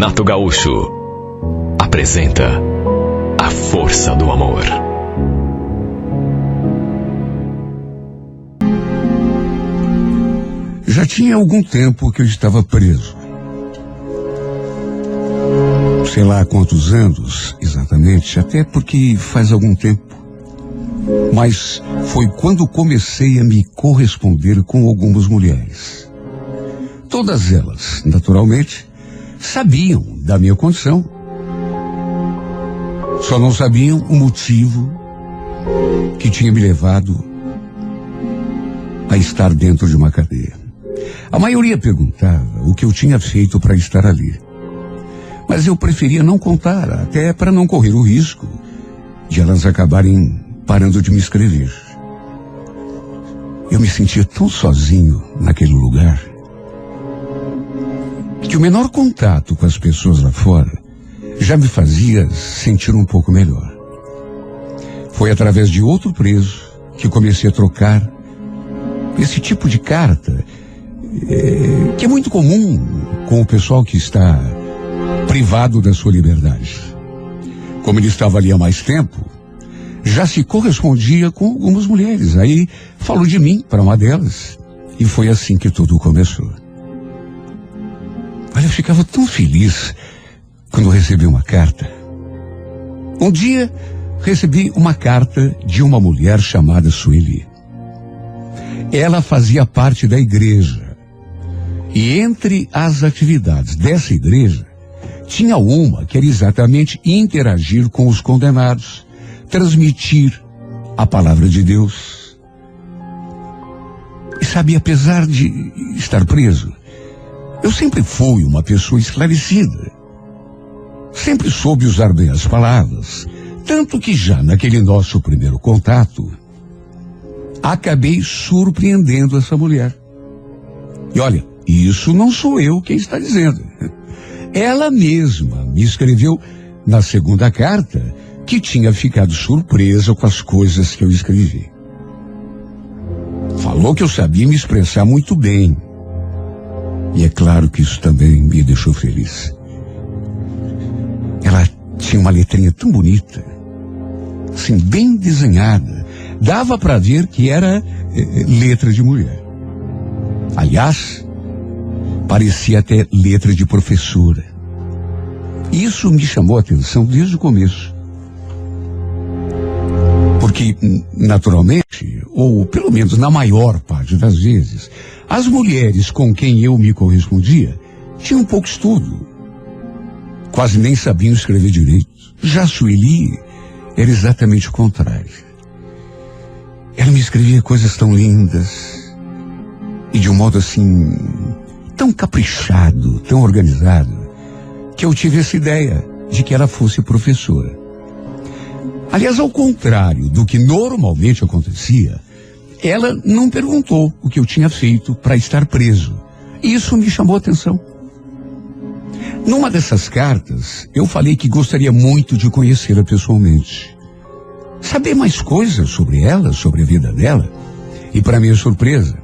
Renato Gaúcho apresenta A Força do Amor. Já tinha algum tempo que eu estava preso. Sei lá quantos anos exatamente, até porque faz algum tempo. Mas foi quando comecei a me corresponder com algumas mulheres. Todas elas, naturalmente, sabiam da minha condição. Só não sabiam o motivo que tinha me levado a estar dentro de uma cadeia. A maioria perguntava o que eu tinha feito para estar ali. Mas eu preferia não contar, até para não correr o risco de elas acabarem parando de me escrever. Eu me sentia tão sozinho naquele lugar que o menor contato com as pessoas lá fora já me fazia sentir um pouco melhor. Foi através de outro preso que comecei a trocar esse tipo de carta, que é muito comum com o pessoal que está privado da sua liberdade. Como ele estava ali há mais tempo, já se correspondia com algumas mulheres. Aí falou de mim para uma delas e foi assim que tudo começou. Olha, eu ficava tão feliz quando recebi uma carta. Um dia recebi uma carta de uma mulher chamada Sueli. Ela fazia parte da igreja e entre as atividades dessa igreja tinha uma que era exatamente interagir com os condenados, transmitir a palavra de Deus. E sabe, apesar de estar preso, eu sempre fui uma pessoa esclarecida. Sempre soube usar bem as palavras, tanto que já naquele nosso primeiro contato, acabei surpreendendo essa mulher. E olha, isso não sou eu quem está dizendo. Ela mesma me escreveu na segunda carta que tinha ficado surpresa com as coisas que eu escrevi. Falou que eu sabia me expressar muito bem. E é claro que isso também me deixou feliz. Ela tinha uma letrinha tão bonita, assim, bem desenhada. Dava para ver que era letra de mulher. Aliás, parecia até letra de professora. Isso me chamou a atenção desde o começo. Porque, naturalmente, ou pelo menos na maior parte das vezes, as mulheres com quem eu me correspondia tinham pouco estudo. Quase nem sabiam escrever direito. Já Sueli era exatamente o contrário. Ela me escrevia coisas tão lindas e de um modo assim tão caprichado, tão organizado, que eu tive essa ideia de que ela fosse professora. Aliás, ao contrário do que normalmente acontecia, ela não perguntou o que eu tinha feito para estar preso. E isso me chamou a atenção. Numa dessas cartas, eu falei que gostaria muito de conhecê-la pessoalmente. Saber mais coisas sobre ela, sobre a vida dela. E para minha surpresa,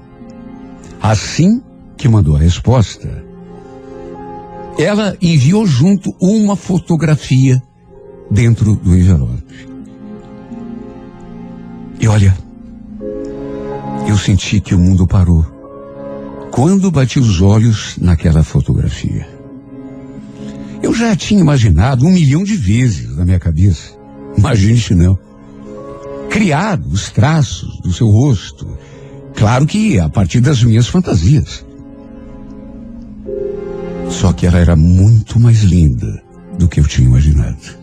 assim que mandou a resposta, ela enviou junto uma fotografia dentro do envelope. E olha, eu senti que o mundo parou quando bati os olhos naquela fotografia. Eu já tinha imaginado 1 milhão de vezes na minha cabeça, imagine se não, criado os traços do seu rosto, claro que a partir das minhas fantasias. Só que ela era muito mais linda do que eu tinha imaginado.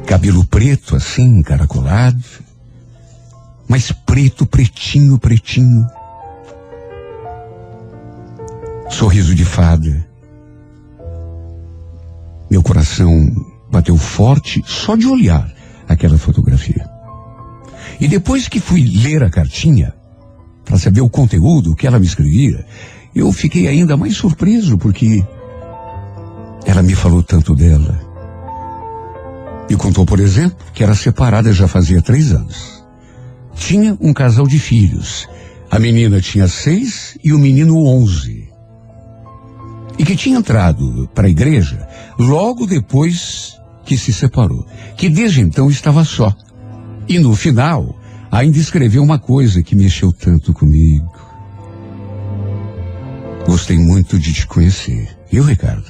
Cabelo preto assim, encaracolado, mas preto, pretinho, pretinho. Sorriso de fada. Meu coração bateu forte só de olhar aquela fotografia. E depois que fui ler a cartinha, para saber o conteúdo que ela me escrevia, eu fiquei ainda mais surpreso, porque ela me falou tanto dela. Me contou, por exemplo, que era separada já fazia 3 anos. Tinha um casal de filhos. A menina tinha 6 e o menino 11. e que tinha entrado para a igreja logo depois que se separou, que desde então estava só. E no final, ainda escreveu uma coisa que mexeu tanto comigo. Gostei muito de te conhecer, viu, Ricardo?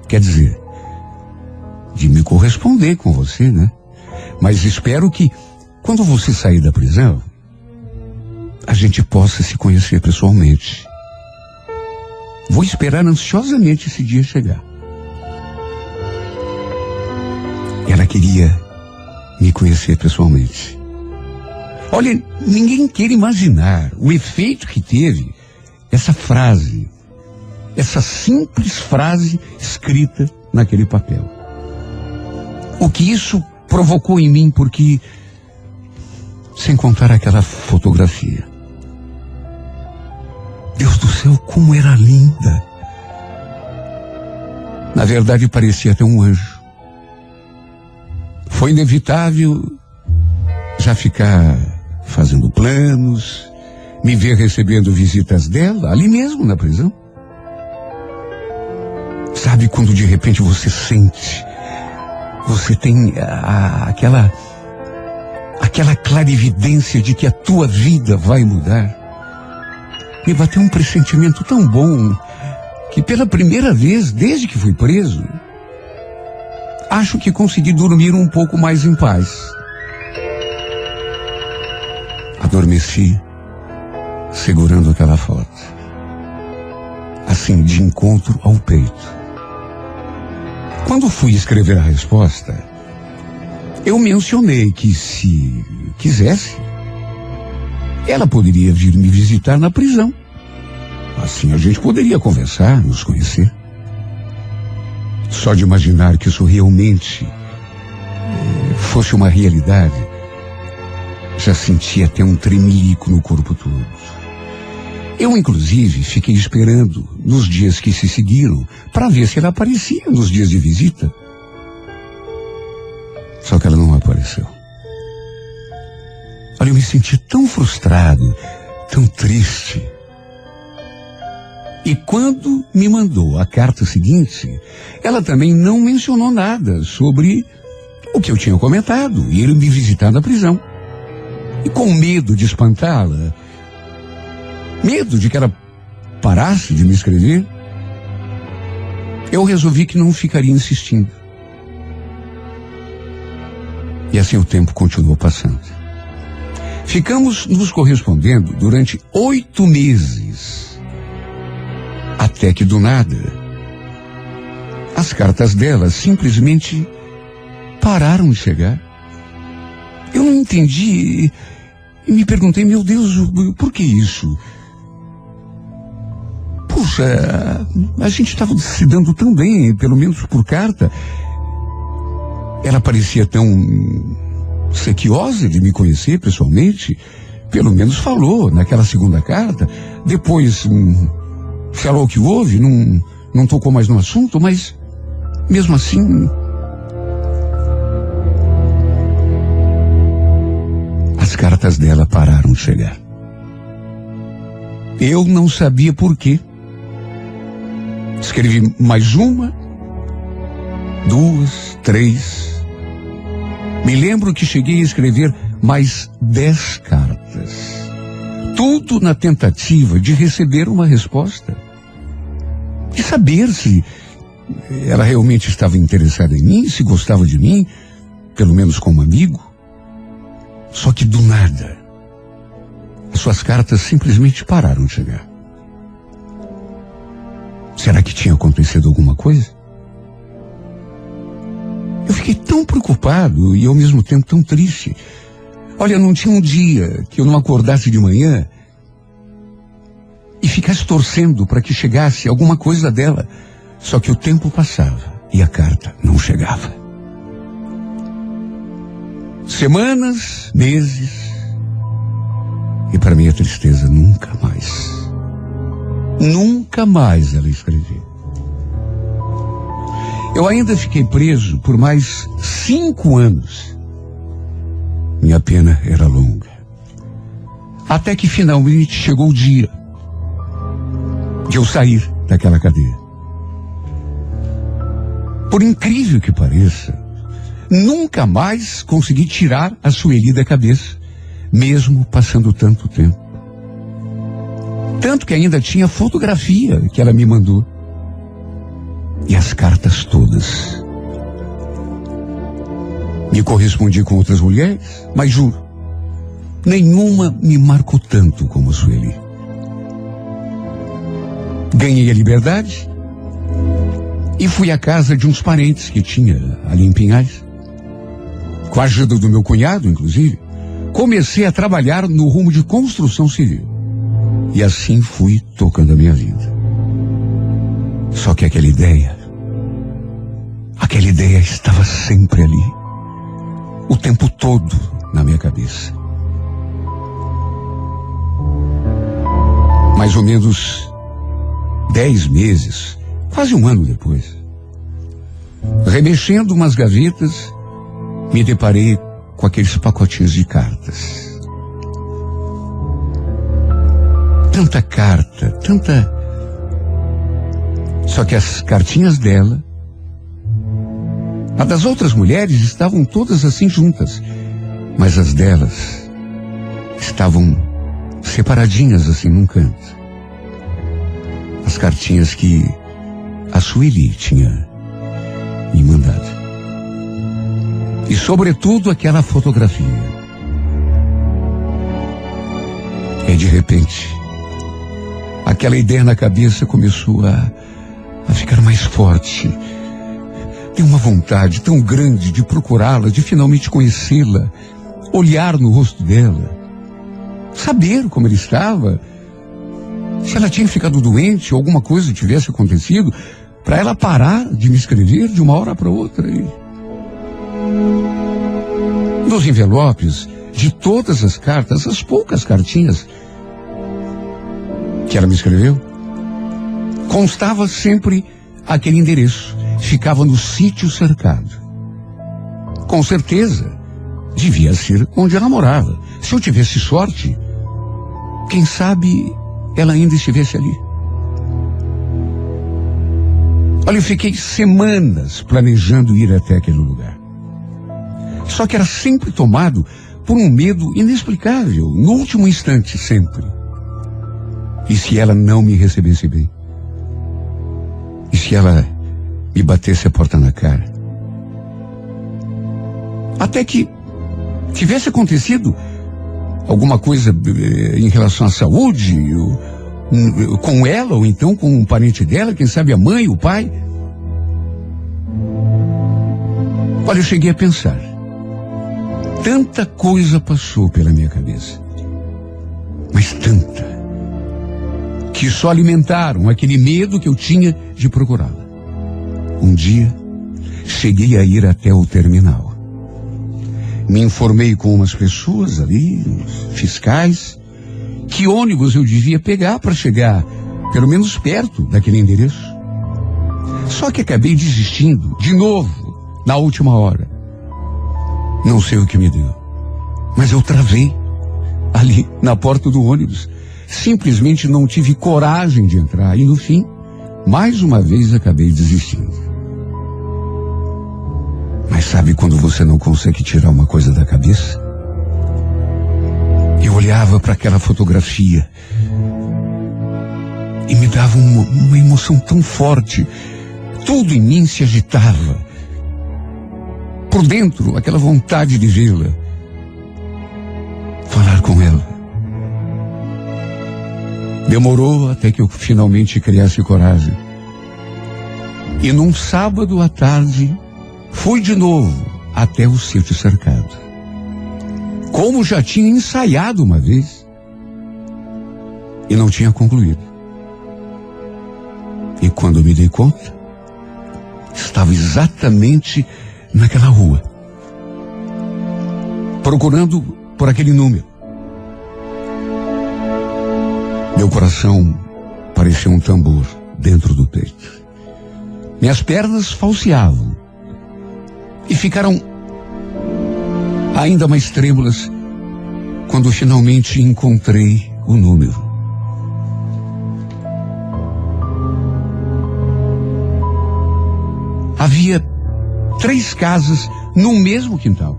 Quer dizer, de me corresponder com você, né? Mas espero que, quando você sair da prisão, a gente possa se conhecer pessoalmente. Vou esperar ansiosamente esse dia chegar. Ela queria me conhecer pessoalmente. Olha, ninguém quer imaginar o efeito que teve essa frase, essa simples frase escrita naquele papel. O que isso provocou em mim, porque, sem contar aquela fotografia, Deus do céu, como era linda. Na verdade, parecia até um anjo. Foi inevitável já ficar fazendo planos, me ver recebendo visitas dela, ali mesmo na prisão. Sabe quando de repente você sente, você tem aquela clarividência de que a tua vida vai mudar? Me bateu um pressentimento tão bom que pela primeira vez, desde que fui preso, acho que consegui dormir um pouco mais em paz. Adormeci segurando aquela foto, assim, de encontro ao peito. Quando fui escrever a resposta, eu mencionei que, se quisesse, ela poderia vir me visitar na prisão. Assim a gente poderia conversar, nos conhecer. Só de imaginar que isso realmente fosse uma realidade, já sentia até um tremelico no corpo todo. Eu, inclusive, fiquei esperando nos dias que se seguiram para ver se ela aparecia nos dias de visita. Só que ela não apareceu. Olha, eu me senti tão frustrado, tão triste. E quando me mandou a carta seguinte, ela também não mencionou nada sobre o que eu tinha comentado, e ele me visitar na prisão. E com medo de espantá-la, medo de que ela parasse de me escrever, eu resolvi que não ficaria insistindo. E assim o tempo continuou passando. Ficamos nos correspondendo durante 8 meses. Até que do nada, as cartas dela simplesmente pararam de chegar. Eu não entendi e me perguntei, meu Deus, por que isso? Puxa, a gente estava se dando tão bem, pelo menos por carta. Ela parecia tão sequiosa de me conhecer pessoalmente. Pelo menos falou naquela segunda carta. Depois, falou o que houve, não tocou mais no assunto, mas mesmo assim, as cartas dela pararam de chegar. Eu não sabia por quê. Escrevi mais uma, 2, 3. Me lembro que cheguei a escrever mais 10 cartas. Tudo na tentativa de receber uma resposta. De saber se ela realmente estava interessada em mim, se gostava de mim, pelo menos como amigo. Só que do nada, as suas cartas simplesmente pararam de chegar. Será que tinha acontecido alguma coisa? Eu fiquei tão preocupado e ao mesmo tempo tão triste. Olha, não tinha um dia que eu não acordasse de manhã e ficasse torcendo para que chegasse alguma coisa dela. Só que o tempo passava e a carta não chegava. Semanas, meses, e para minha tristeza, nunca mais ela escreveu. Eu ainda fiquei preso por mais 5 anos. Minha pena era longa. Até que finalmente chegou o dia de eu sair daquela cadeia. Por incrível que pareça, nunca mais consegui tirar a Sueli da cabeça, mesmo passando tanto tempo. Tanto que ainda tinha fotografia que ela me mandou. E as cartas todas. Me correspondi com outras mulheres, mas juro, nenhuma me marcou tanto como a Sueli. Ganhei a liberdade e fui à casa de uns parentes que tinha ali em Pinhais. Com a ajuda do meu cunhado, inclusive, comecei a trabalhar no rumo de construção civil. E assim fui tocando a minha vida. Só que aquela ideia estava sempre ali, o tempo todo na minha cabeça. Mais ou menos 10 meses, quase um ano depois, remexendo umas gavetas, me deparei com aqueles pacotinhos de cartas. Tanta carta, tanta... Só que as cartinhas dela, a das outras mulheres estavam todas assim juntas, mas as delas estavam separadinhas assim num canto. As cartinhas que a Sueli tinha me mandado. E sobretudo aquela fotografia. E de repente, aquela ideia na cabeça começou a ficar mais forte. Tem uma vontade tão grande de procurá-la, de finalmente conhecê-la, olhar no rosto dela, saber como ela estava, se ela tinha ficado doente ou alguma coisa tivesse acontecido, para ela parar de me escrever de uma hora para outra. Nos envelopes de todas as cartas, as poucas cartinhas que ela me escreveu, constava sempre aquele endereço. Ficava no sítio cercado. Com certeza, devia ser onde ela morava. Se eu tivesse sorte, quem sabe ela ainda estivesse ali. Olha, eu fiquei semanas planejando ir até aquele lugar. Só que era sempre tomado por um medo inexplicável, no último instante sempre. E se ela não me recebesse bem? E se ela me batesse a porta na cara? Até que tivesse acontecido alguma coisa em relação à saúde, com ela, ou então com um parente dela, quem sabe a mãe, o pai. Olha, eu cheguei a pensar. Tanta coisa passou pela minha cabeça. Mas tanta, que só alimentaram aquele medo que eu tinha de procurá-la. Um dia, cheguei a ir até o terminal. Me informei com umas pessoas ali, uns fiscais, que ônibus eu devia pegar para chegar, pelo menos perto daquele endereço. Só que acabei desistindo, de novo, na última hora. Não sei o que me deu, mas eu travei ali na porta do ônibus. Simplesmente não tive coragem de entrar e, no fim, mais uma vez acabei desistindo. Mas sabe quando você não consegue tirar uma coisa da cabeça? Eu olhava para aquela fotografia e me dava uma emoção tão forte. Tudo em mim se agitava. Por dentro, aquela vontade de vê-la, falar com ela. Demorou até que eu finalmente criasse coragem. E num sábado à tarde, fui de novo até o sítio cercado. Como já tinha ensaiado uma vez e não tinha concluído. E quando me dei conta, estava exatamente naquela rua, procurando por aquele número. Meu coração parecia um tambor dentro do peito. Minhas pernas falseavam e ficaram ainda mais trêmulas quando finalmente encontrei o número. havia 3 casas no mesmo quintal.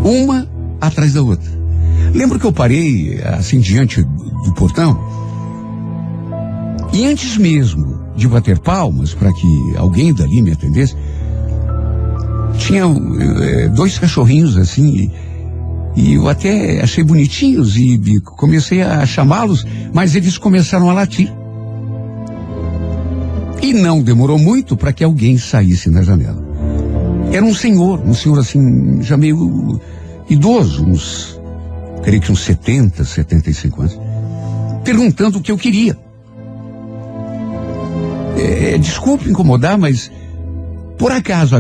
Uma atrás da outra. Lembro que eu parei assim diante do portão e antes mesmo de bater palmas para que alguém dali me atendesse, tinha 2 cachorrinhos assim e eu até achei bonitinhos e comecei a chamá-los, mas eles começaram a latir. E não demorou muito para que alguém saísse na janela. Era um senhor assim, já meio idoso, creio que uns 70, 75 anos, perguntando o que eu queria. Desculpe incomodar, mas por acaso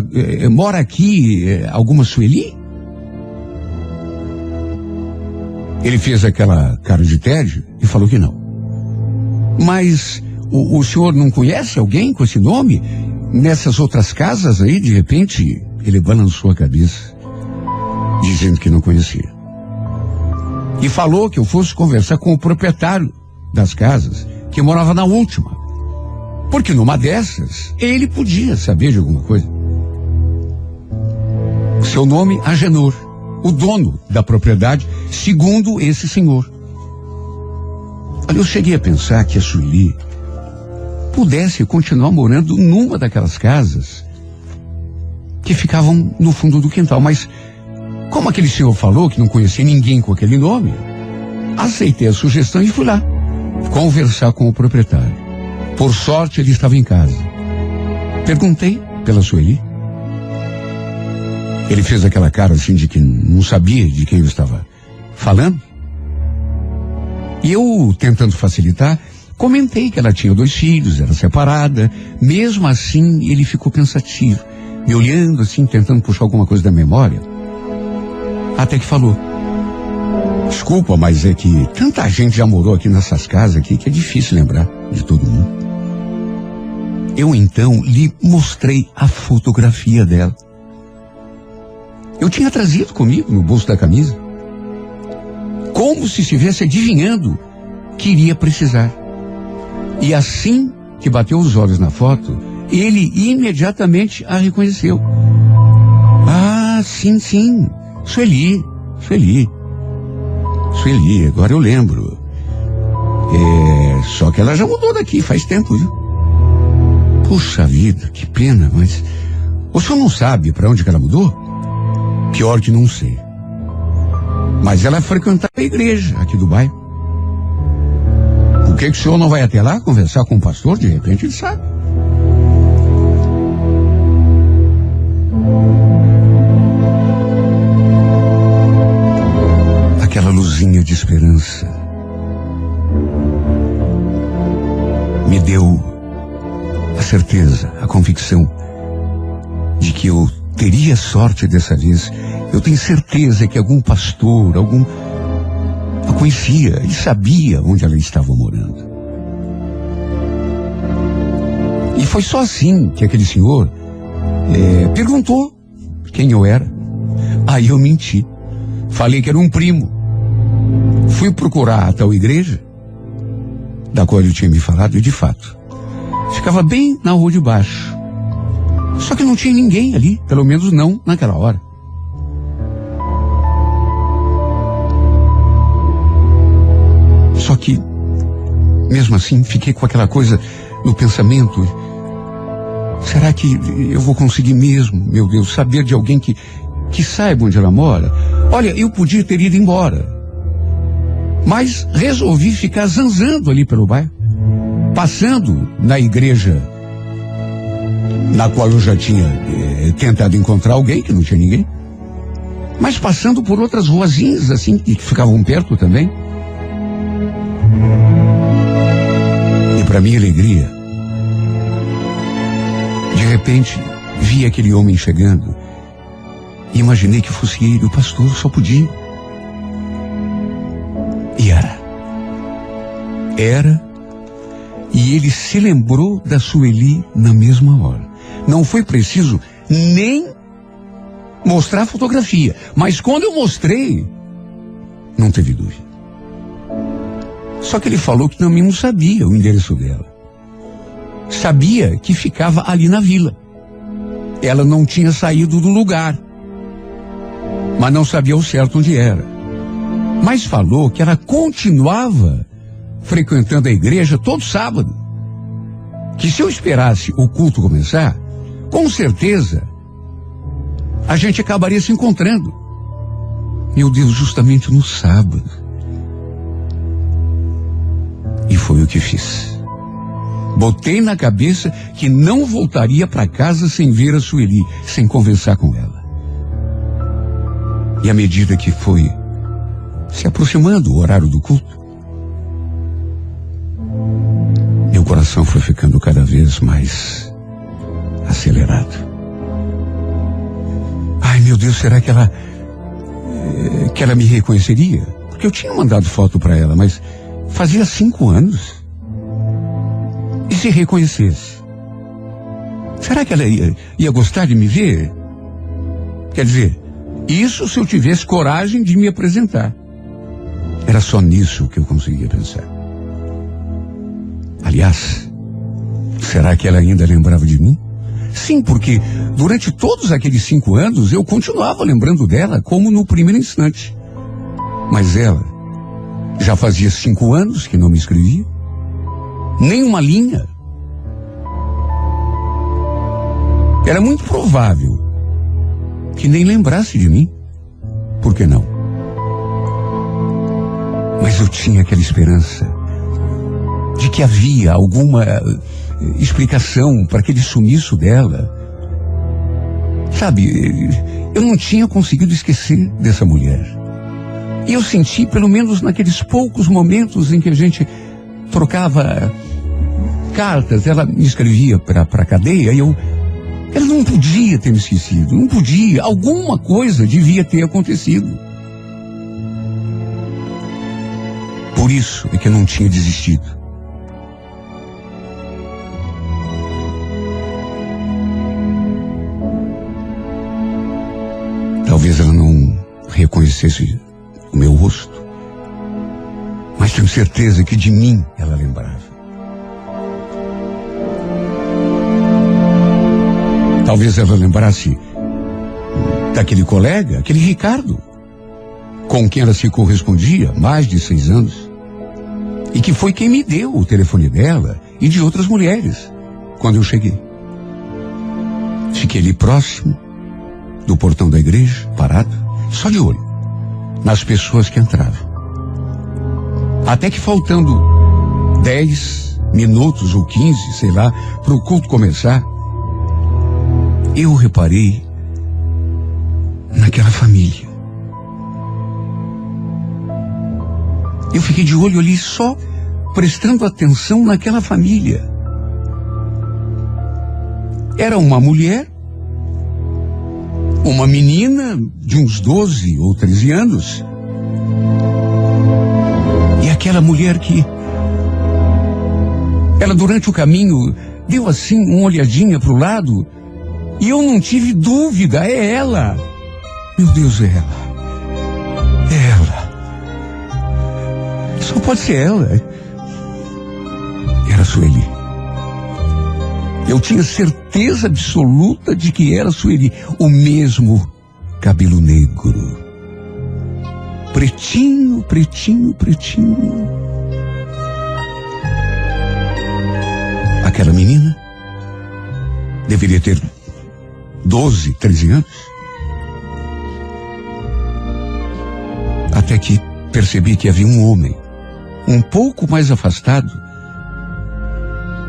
mora aqui alguma Sueli? Ele fez aquela cara de tédio e falou que não. Mas o senhor não conhece alguém com esse nome? Nessas outras casas aí, de repente, ele balançou a cabeça, dizendo que não conhecia. E falou que eu fosse conversar com o proprietário das casas, que morava na última. Porque numa dessas, ele podia saber de alguma coisa. Seu nome, Agenor, o dono da propriedade, segundo esse senhor. Olha, eu cheguei a pensar que a Sueli pudesse continuar morando numa daquelas casas que ficavam no fundo do quintal, mas como aquele senhor falou que não conhecia ninguém com aquele nome, aceitei a sugestão e fui lá conversar com o proprietário. Por sorte, ele estava em casa. Perguntei pela Sueli. Ele fez aquela cara assim de que não sabia de quem eu estava falando. E eu, tentando facilitar, comentei que ela tinha 2 filhos, era separada. Mesmo assim, ele ficou pensativo, me olhando assim, tentando puxar alguma coisa da memória. Até que falou: desculpa, mas é que tanta gente já morou aqui nessas casas aqui que é difícil lembrar de todo mundo. Eu então lhe mostrei a fotografia dela. Eu tinha trazido comigo no bolso da camisa, como se estivesse adivinhando que iria precisar. E assim que bateu os olhos na foto, ele imediatamente a reconheceu. Ah, sim, Sueli, agora eu lembro. Só que ela já mudou daqui faz tempo, viu? Puxa vida, que pena, mas o senhor não sabe para onde que ela mudou? Pior que não sei. Mas ela frequentava a igreja aqui do bairro. Por que o senhor não vai até lá conversar com o pastor? De repente ele sabe. Aquela luzinha de esperança me deu a certeza, a convicção de que eu teria sorte dessa vez. Eu tenho certeza que algum pastor, a conhecia e sabia onde ela estava morando. E foi só assim que aquele senhor perguntou quem eu era. Aí eu menti. Falei que era um primo. Fui procurar a tal igreja, da qual ele tinha me falado, e de fato ficava bem na rua de baixo. Só que não tinha ninguém ali, pelo menos não naquela hora. Só que, mesmo assim, fiquei com aquela coisa no pensamento. Será que eu vou conseguir mesmo, meu Deus, saber de alguém que saiba onde ela mora? Olha, eu podia ter ido embora, mas resolvi ficar zanzando ali pelo bairro, passando na igreja na qual eu já tinha tentado encontrar alguém, que não tinha ninguém, mas passando por outras ruazinhas assim que ficavam perto também. E para minha alegria, de repente vi aquele homem chegando e imaginei que fosse ele, o pastor, só podia. E era, e ele se lembrou da Sueli na mesma hora. Não foi preciso nem mostrar a fotografia, mas quando eu mostrei, não teve dúvida. Só que ele falou que também não sabia o endereço dela. sabia que ficava ali na vila. Ela não tinha saído do lugar, mas não sabia ao certo onde era. Mas falou que ela continuava frequentando a igreja todo sábado. Que se eu esperasse o culto começar, com certeza a gente acabaria se encontrando. Meu Deus, justamente no sábado. E foi o que fiz. Botei na cabeça que não voltaria para casa sem ver a Sueli, sem conversar com ela. E à medida que foi se aproximando o horário do culto, meu coração foi ficando cada vez mais acelerado. Ai, meu Deus, será que ela me reconheceria? Porque eu tinha mandado foto para ela, mas fazia 5 anos. E se reconhecesse? Será que ela ia gostar de me ver? Quer dizer, isso se eu tivesse coragem de me apresentar. Era só nisso que eu conseguia pensar. Aliás, será que ela ainda lembrava de mim? Sim, porque durante todos aqueles 5 anos eu continuava lembrando dela como no primeiro instante. Mas ela já fazia 5 anos que não me escrevia. Nem uma linha. Era muito provável que nem lembrasse de mim. Por que não? Mas eu tinha aquela esperança de que havia alguma explicação para aquele sumiço dela. Sabe, eu não tinha conseguido esquecer dessa mulher. E eu senti, pelo menos naqueles poucos momentos em que a gente trocava cartas, ela me escrevia para a cadeia e ela não podia ter me esquecido, não podia, alguma coisa devia ter acontecido. Por isso é que eu não tinha desistido. Talvez ela não reconhecesse o meu rosto, mas tenho certeza que de mim ela lembrava. Talvez ela lembrasse daquele colega, aquele Ricardo, com quem ela se correspondia mais de 6 anos, e que foi quem me deu o telefone dela e de outras mulheres quando eu cheguei. Fiquei ali próximo do portão da igreja, parado, só de olho nas pessoas que entravam. Até que faltando 10 minutos ou 15, sei lá, para o culto começar, eu reparei naquela família. Eu fiquei de olho ali só prestando atenção naquela família. Era uma mulher, uma menina de uns 12 ou 13 anos. E aquela mulher que ela durante o caminho deu assim uma olhadinha para o lado e eu não tive dúvida, é ela. Meu Deus, é ela. É ela. Só pode ser ela. Era Sueli. Eu tinha certeza absoluta de que era Sueli. O mesmo cabelo negro. Pretinho, pretinho, pretinho. Aquela menina deveria ter 12, 13 anos. Até que percebi que havia um homem, um pouco mais afastado,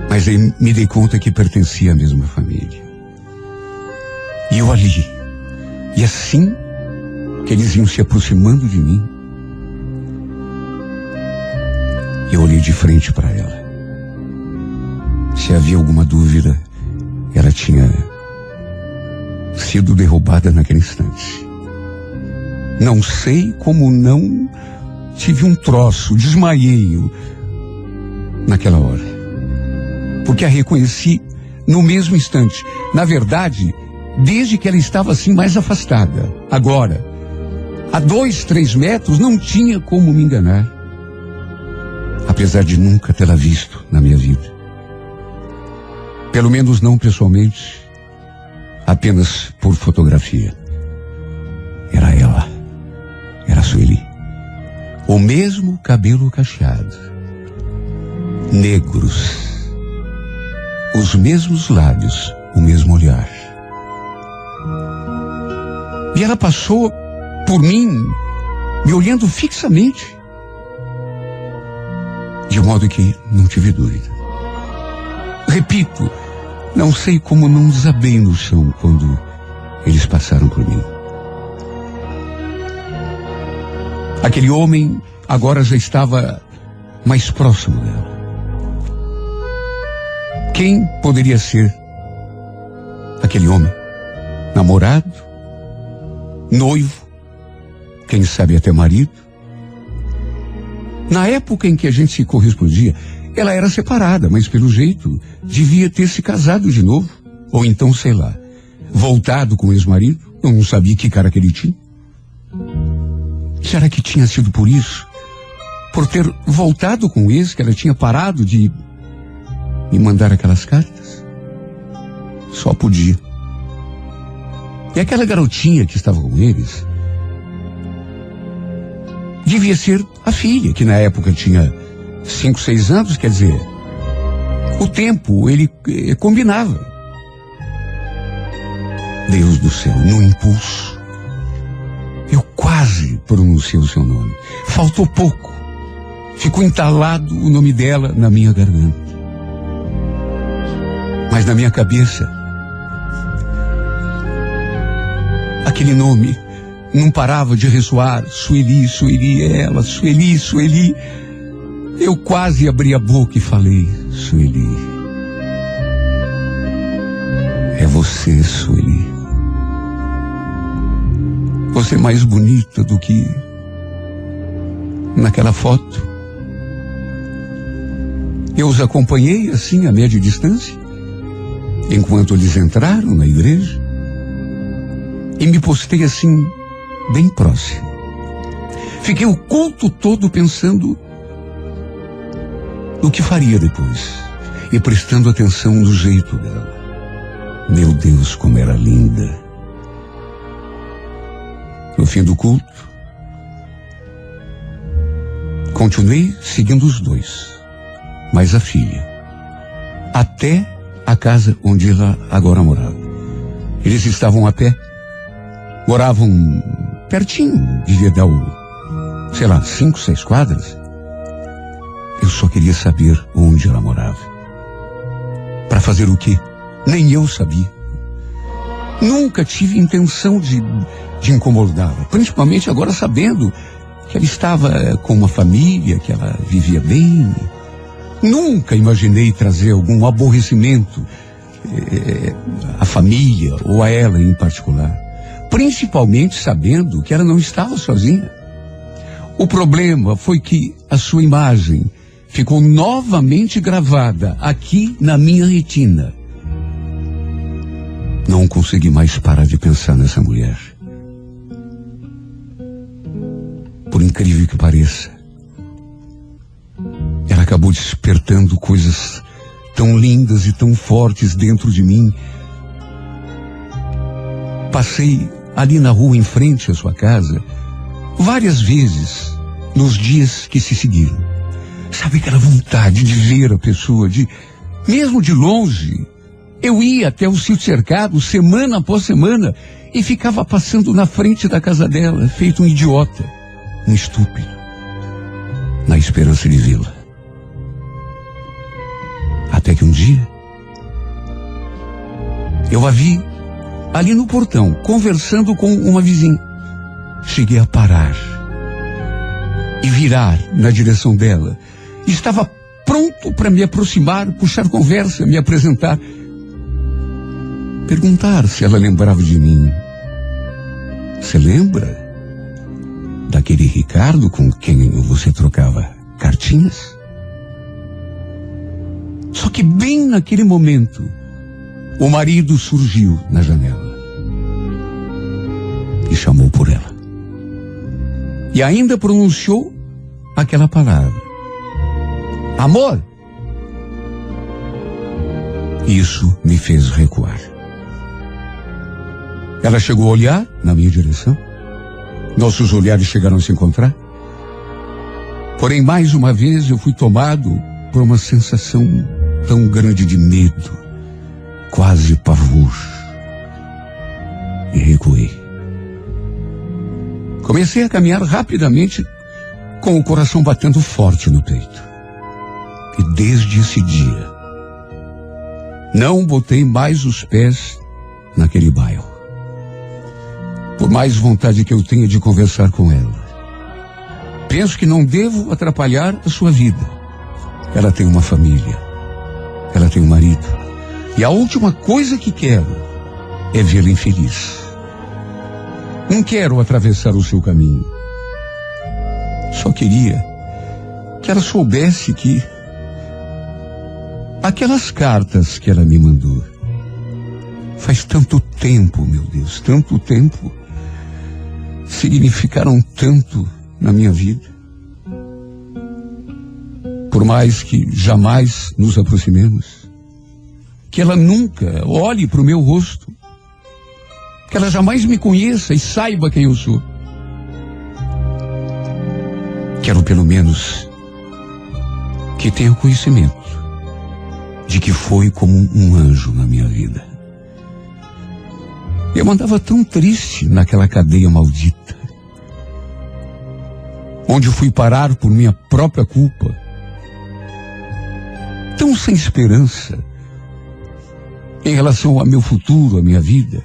mas aí me dei conta que pertencia à mesma família. E eu ali, e assim que eles iam se aproximando de mim, eu olhei de frente para ela. Se havia alguma dúvida, ela tinha sido derrubada naquele instante. Não sei como não tive um troço, desmaiei naquela hora. Porque a reconheci no mesmo instante. Na verdade, desde que ela estava assim mais afastada. Agora, a 2, 3 metros, não tinha como me enganar. Apesar de nunca tê-la visto na minha vida. Pelo menos não pessoalmente, apenas por fotografia. Era ela. Era a Sueli. O mesmo cabelo cacheado. Negros. Os mesmos lábios. O mesmo olhar. E ela passou por mim, me olhando fixamente. De modo que não tive dúvida. Repito, não sei como não desabei no chão quando eles passaram por mim. Aquele homem agora já estava mais próximo dela. Quem poderia ser aquele homem? Namorado? Noivo? Quem sabe até marido? Na época em que a gente se correspondia, ela era separada, mas pelo jeito devia ter se casado de novo. Ou então, sei lá, voltado com o ex-marido. Eu não sabia que cara que ele tinha. Será que tinha sido por isso? Por ter voltado com o ex, que ela tinha parado de me mandar aquelas cartas? Só podia. E aquela garotinha que estava com eles devia ser a filha, que na época tinha 5, 6 anos, quer dizer, o tempo ele combinava. Deus do céu, no impulso, eu quase pronunciei o seu nome. Faltou pouco. Ficou entalado o nome dela na minha garganta. Mas na minha cabeça, aquele nome não parava de ressoar. Sueli, Sueli, ela, Sueli, Sueli. Eu quase abri a boca e falei, Sueli. É você, Sueli. Você é mais bonita do que naquela foto. Eu os acompanhei assim a média distância, enquanto eles entraram na igreja, e me postei assim, bem próximo. Fiquei o culto todo pensando no que faria depois, e prestando atenção no jeito dela. Meu Deus, como era linda. No fim do culto, continuei seguindo os dois, mas a filha, até a casa onde ela agora morava. Eles estavam a pé, moravam pertinho, devia dar 5, 6 quadras. Eu só queria saber onde ela morava. Para fazer o quê? Nem eu sabia. Nunca tive intenção de incomodá-la, principalmente agora sabendo que ela estava com uma família, que ela vivia bem. Nunca imaginei trazer algum aborrecimento à família ou a ela em particular, principalmente sabendo que ela não estava sozinha. O problema foi que a sua imagem ficou novamente gravada aqui na minha retina. Não consegui mais parar de pensar nessa mulher. Por incrível que pareça, ela acabou despertando coisas tão lindas e tão fortes dentro de mim. Passei ali na rua em frente à sua casa várias vezes nos dias que se seguiram. Sabe aquela vontade de ver a pessoa, mesmo de longe. Eu ia até o sítio cercado semana após semana e ficava passando na frente da casa dela, feito um idiota, um estúpido, na esperança de vê-la. Até que um dia, eu a vi ali no portão, conversando com uma vizinha. Cheguei a parar e virar na direção dela. Estava pronto para me aproximar, puxar conversa, me apresentar, perguntar se ela lembrava de mim. Você lembra daquele Ricardo com quem você trocava cartinhas? Só que bem naquele momento, o marido surgiu na janela e chamou por ela. E ainda pronunciou aquela palavra: amor. Isso me fez recuar. Ela chegou a olhar na minha direção. Nossos olhares chegaram a se encontrar. Porém, mais uma vez eu fui tomado por uma sensação tão grande de medo, quase pavor. E recuei. Comecei a caminhar rapidamente, com o coração batendo forte no peito. E desde esse dia, não botei mais os pés naquele bairro. Por mais vontade que eu tenha de conversar com ela, penso que não devo atrapalhar a sua vida. Ela tem uma família, ela tem um marido, e a última coisa que quero é vê-la infeliz. Não quero atravessar o seu caminho. Só queria que ela soubesse que aquelas cartas que ela me mandou, faz tanto tempo, meu Deus, tanto tempo, significaram tanto na minha vida. Por mais que jamais nos aproximemos, que ela nunca olhe para o meu rosto, que ela jamais me conheça e saiba quem eu sou. Quero pelo menos que tenha conhecimento de que foi como um anjo na minha vida. Eu andava tão triste naquela cadeia maldita, onde fui parar por minha própria culpa, tão sem esperança em relação ao meu futuro, à minha vida.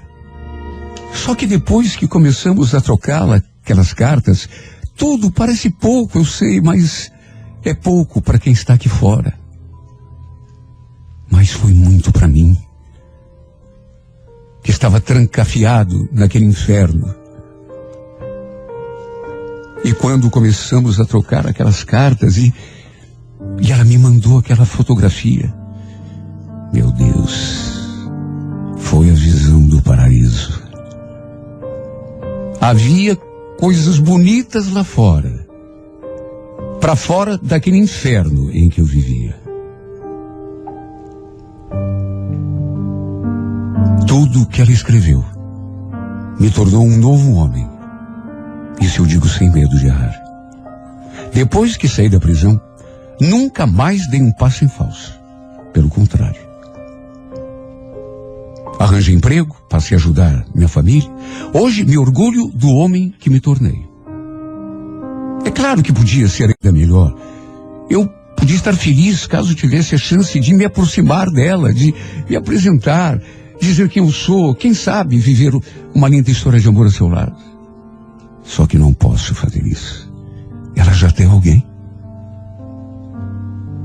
Só que depois que começamos a trocar aquelas cartas, tudo parece pouco, eu sei, mas é pouco para quem está aqui fora. Mas foi muito para mim, que estava trancafiado naquele inferno. E quando começamos a trocar aquelas cartas e ela me mandou aquela fotografia, meu Deus, foi a visão do paraíso. Havia coisas bonitas lá fora, para fora daquele inferno em que eu vivia. Tudo o que ela escreveu me tornou um novo homem. Isso eu digo sem medo de errar. Depois que saí da prisão, nunca mais dei um passo em falso. Pelo contrário. Arranjei emprego, passei a ajudar minha família. Hoje me orgulho do homem que me tornei. É claro que podia ser ainda melhor. Eu podia estar feliz caso tivesse a chance de me aproximar dela, de me apresentar, dizer quem eu sou, quem sabe viver uma linda história de amor ao seu lado. Só que não posso fazer isso. Ela já tem alguém.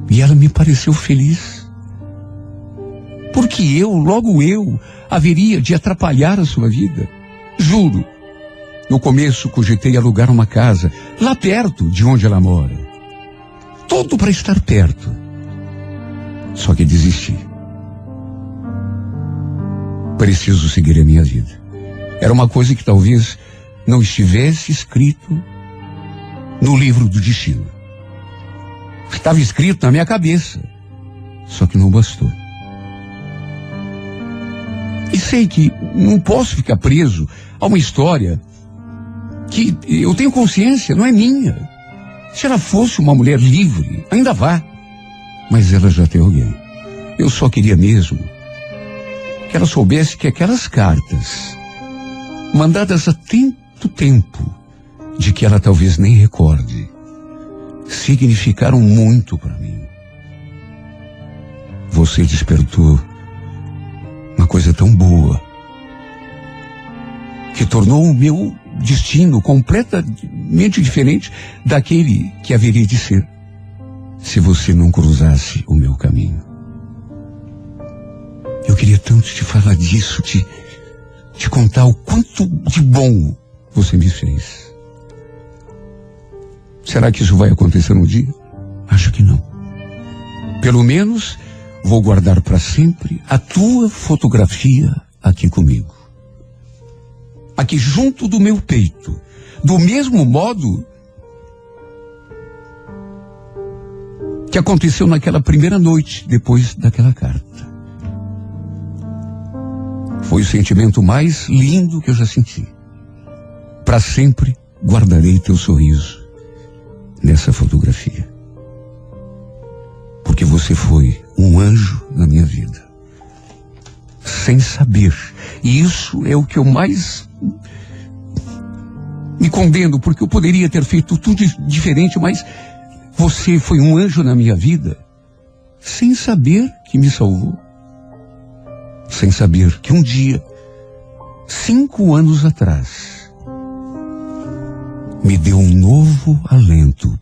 E ela me pareceu feliz. Porque logo eu, haveria de atrapalhar a sua vida? Juro. No começo cogitei alugar uma casa, lá perto de onde ela mora. Tudo para estar perto. Só que desisti. Preciso seguir a minha vida. Era uma coisa que talvez não estivesse escrito no livro do destino. Estava escrito na minha cabeça. Só que não bastou. E sei que não posso ficar preso a uma história que eu tenho consciência, não é minha. Se ela fosse uma mulher livre, ainda vá. Mas ela já tem alguém. Eu só queria mesmo que ela soubesse que aquelas cartas, mandadas há tanto tempo, de que ela talvez nem recorde, significaram muito para mim. Você despertou uma coisa tão boa, que tornou o meu destino completamente diferente daquele que haveria de ser, se você não cruzasse o meu caminho. Eu queria tanto te falar disso, te contar o quanto de bom você me fez. Será que isso vai acontecer um dia? Acho que não. Pelo menos vou guardar para sempre a tua fotografia aqui comigo. Aqui junto do meu peito. Do mesmo modo que aconteceu naquela primeira noite, depois daquela carta. Foi o sentimento mais lindo que eu já senti. Para sempre guardarei teu sorriso nessa fotografia. Porque você foi um anjo na minha vida. Sem saber. E isso é o que eu mais me condeno, porque eu poderia ter feito tudo diferente, mas você foi um anjo na minha vida, sem saber que me salvou. Sem saber que um dia, 5 anos atrás, me deu um novo alento